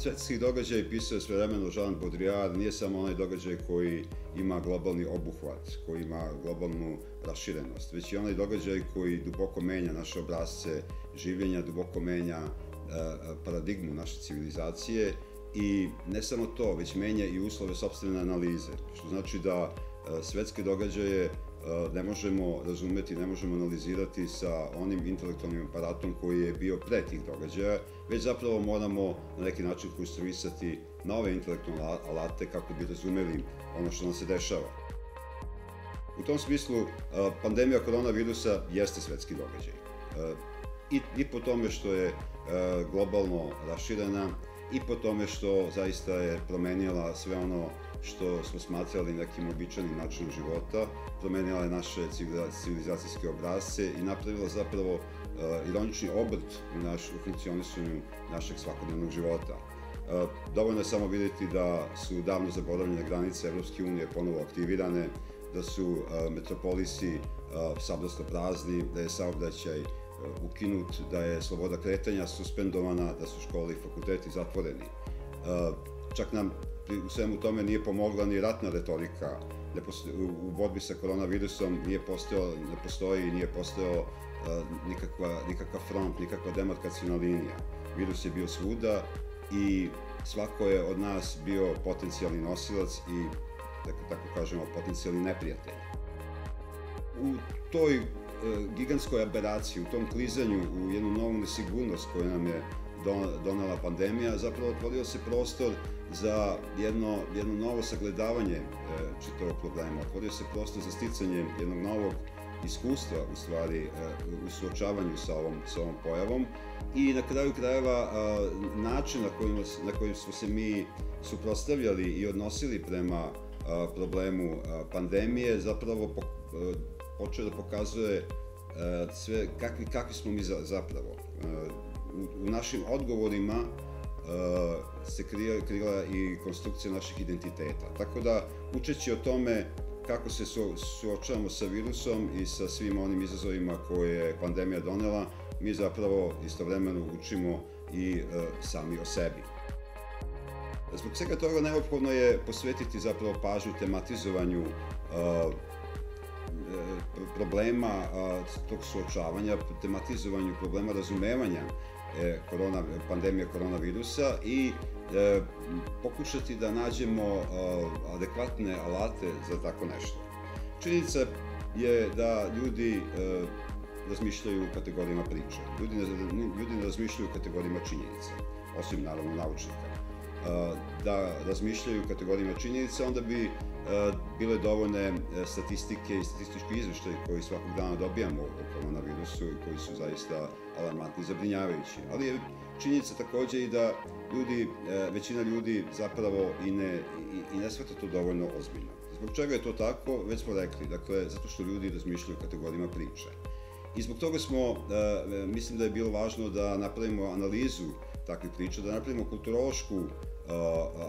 svetskih događaja pisao je svojevremeno Jean Baudrillard, nije samo onaj događaj koji ima globalni obuhvat, koji ima globalnu raširenost, već i onaj događaj koji duboko menja naše obrasce življenja, duboko menja paradigmu naše civilizacije i ne samo to, već menja i uslove sopstvene analize, što znači da svetske događaje ne možemo razumeti, ne možemo analizirati sa onim intelektualnim aparatom koji je bio pre tih događaja, već zapravo moramo na neki način konstruisati nove intelektualne alate kako bi razumeli ono što nam se dešava. U tom smislu, pandemija koronavirusa jeste svetski događaj. I po tome što je globalno raširena, i po tome što zaista je promenila sve ono što smo smatrali nekim običajnim načinom života, promenila je naše civilizacijske obrasce i napravila zapravo ironični obrt u funkcionisanju našeg svakodnevnog života. Dovoljno je samo vidjeti da su davno zaboravljene granice Evropske unije ponovo aktivirane, da su metropolisi sablosno prazni, da je saobraćaj ukinut, da je sloboda kretanja suspendovana, da su škole i fakulteti zatvoreni. Čak nam u svemu tome nije pomogla ni ratna retorika. U borbi sa koronavirusom ne postoji i nije postojao nikakav front, nikakva demarkacijna linija. Virus je bio svuda i svako je od nas bio potencijalni nosilac i, tako kažemo, potencijalni neprijatelj. U toj gigantskoj aberaciji, u tom klizanju u jednu novu nesigurnost koju nam je donela pandemija, zapravo otvorio se prostor za jedno novo sagledavanje čitavog problema. Otvorio se prostor za sticanje jednog novog iskustva, u stvari, u suočavanju sa ovom pojavom i na kraju krajeva način na koji smo se mi suprotstavljali i odnosili prema problemu pandemije zapravo počeo da pokazuje sve kakvi smo mi zapravo. U našim odgovorima se krila i konstrukcija naših identiteta. Tako da, učeći o tome kako se suočavamo sa virusom i sa svim onim izazovima koje je pandemija donela, mi zapravo istovremeno učimo i sami o sebi. Zbog svega toga neophodno je posvetiti zapravo pažnju tematizovanju problema tog suočavanja, tematizovanju problema razumevanja pandemije koronavirusa i pokušati da nađemo adekvatne alate za tako nešto. Činjenica je da ljudi razmišljaju u kategorijama priče. Ljudi ne razmišljaju u kategorijama činjenica, osim naravno naučnika. Da razmišljaju u kategorijama činjenica, onda bi bile dovoljne statistike i statistički izveštaji koji svakog dana dobijamo o koronavirusu i koji su zaista alarmantni i zabrinjavajući. Ali je činjenica takođe i da većina ljudi zapravo i ne shvata to dovoljno ozbiljno. Zbog čega je to tako, već smo rekli, dakle, zato što ljudi razmišljaju u kategorijama priče. I zbog toga mislim da je bilo važno da napravimo analizu takvih priča, da napravimo kulturološku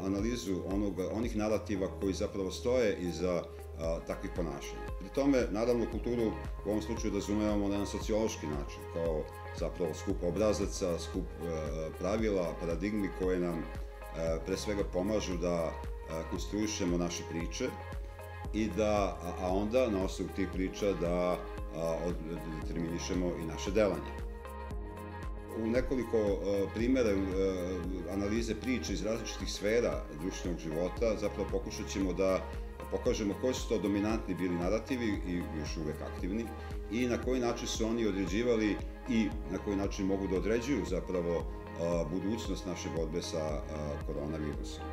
analizu onih narativa koji zapravo stoje iza takvih ponašanja. Pri tome, naravno, kulturu u ovom slučaju razumevamo na jedan sociološki način, kao zapravo skup obrazaca, skup pravila, paradigmi koje nam pre svega pomažu da konstruišemo naše priče i a onda na osnovu tih priča da determinišemo i naše delanje. U nekoliko primjera analize priče iz različitih sfera društvenog života zapravo pokušat ćemo da pokažemo koji su to dominantni bili narativi i još uvek aktivni i na koji način su oni određivali i na koji način mogu da određuju zapravo budućnost naše borbe sa koronavirusom.